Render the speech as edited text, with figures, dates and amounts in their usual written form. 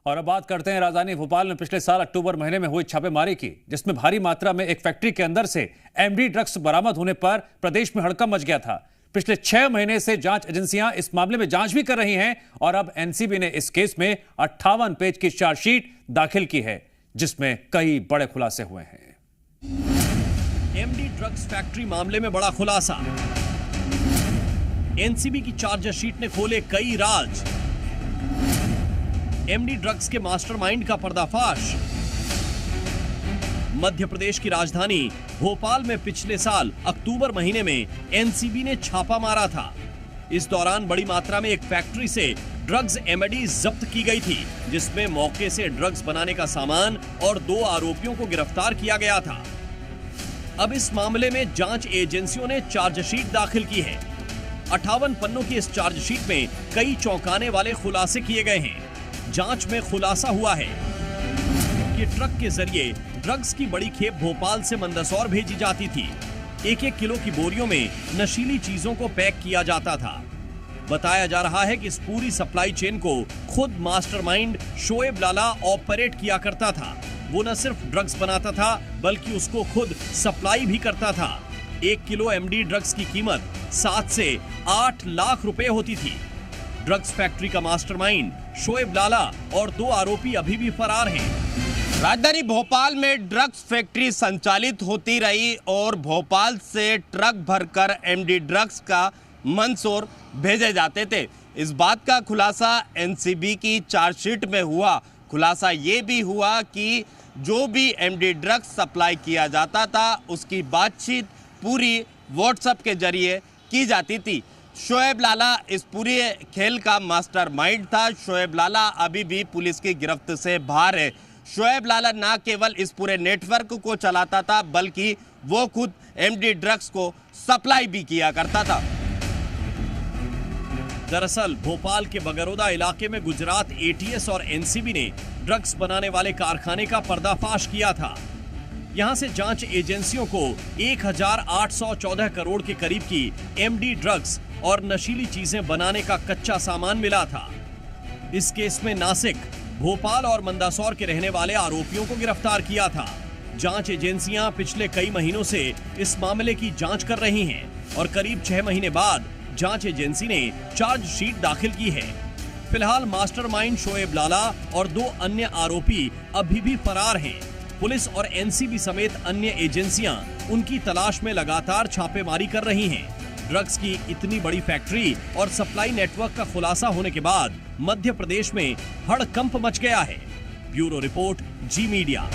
और अब बात करते हैं राजधानी भोपाल में पिछले साल अक्टूबर महीने में हुई छापेमारी की, जिसमें भारी मात्रा में एक फैक्ट्री के अंदर से एमडी ड्रग्स बरामद होने पर प्रदेश में हड़कंप मच गया था। पिछले 6 महीने से जांच एजेंसियां इस मामले में जांच भी कर रही हैं और अब एनसीबी ने इस केस में 58 पेज की चार्जशीट दाखिल की है, जिसमें कई बड़े खुलासे हुए हैं। एमडी ड्रग्स फैक्ट्री मामले में बड़ा खुलासा। एनसीबी की चार्जशीट ने खोले कई राज। एमडी ड्रग्स के मास्टरमाइंड का पर्दाफाश। मध्य प्रदेश की राजधानी भोपाल में पिछले साल अक्टूबर महीने में एनसीबी ने छापा मारा था। इस दौरान बड़ी मात्रा में एक फैक्ट्री से ड्रग्स एमडी जब्त की गई थी, जिसमें मौके से ड्रग्स बनाने का सामान और 2 आरोपियों को गिरफ्तार किया गया था। अब इस मामले में जांच एजेंसियों ने चार्जशीट दाखिल की है। 58 पन्नों की इस चार्जशीट में कई चौंकाने वाले खुलासे किए गए हैं। जांच में खुलासा हुआ है कि ट्रक के जरिए ड्रग्स की बड़ी खेप भोपाल से मंदसौर भेजी जाती थी। 1-1 किलो की बोरियों में नशीली चीजों को पैक किया जाता था। बताया जा रहा है कि इस पूरी सप्लाई चेन को खुद मास्टरमाइंड शोएब लाला ऑपरेट किया करता था। वो न सिर्फ ड्रग्स बनाता था, बल्कि उसको खुद सप्लाई भी करता था। 1 किलो एमडी ड्रग्स की कीमत 7 से 8 लाख रुपए होती थी। ड्रग्स फैक्ट्री का मास्टरमाइंड शोएब लाला और 2 आरोपी अभी भी फरार हैं। राजधानी भोपाल में ड्रग्स फैक्ट्री संचालित होती रही और भोपाल से ट्रक भरकर एमडी ड्रग्स का मंदसौर भेजे जाते थे। इस बात का खुलासा एनसीबी की चार्जशीट में हुआ। खुलासा ये भी हुआ कि जो भी एमडी ड्रग्स सप्लाई किया जाता था, उसकी बातचीत पूरी व्हाट्सएप के जरिए की जाती थी। शोएब लाला इस पूरे खेल का मास्टरमाइंड था। शोएब लाला अभी भी पुलिस की गिरफ्त से बाहर है। शोएब लाला न केवल इस पूरे नेटवर्क को चलाता था, बल्कि वो खुद एमडी ड्रग्स को सप्लाई भी किया करता था। दरअसल भोपाल के बगरोदा इलाके में गुजरात एटीएस और एनसीबी ने ड्रग्स बनाने वाले कारखाने का पर्दाफाश किया था। यहां से जांच एजेंसियों को 1814 करोड़ के करीब की एमडी ड्रग्स और नशीली चीजें बनाने का कच्चा सामान मिला था। इस केस में नासिक, भोपाल और मंदसौर के रहने वाले आरोपियों को गिरफ्तार किया था। जांच एजेंसियां पिछले कई महीनों से इस मामले की जांच कर रही हैं और करीब 6 महीने बाद जांच एजेंसी ने चार्जशीट दाखिल की है। फिलहाल मास्टरमाइंड शोएब लाला और 2 अन्य आरोपी अभी भी फरार हैं। पुलिस और एनसीबी समेत अन्य एजेंसियां उनकी तलाश में लगातार छापेमारी कर रही हैं। ड्रग्स की इतनी बड़ी फैक्ट्री और सप्लाई नेटवर्क का खुलासा होने के बाद मध्य प्रदेश में हड़कंप मच गया है। ब्यूरो रिपोर्ट, जी मीडिया।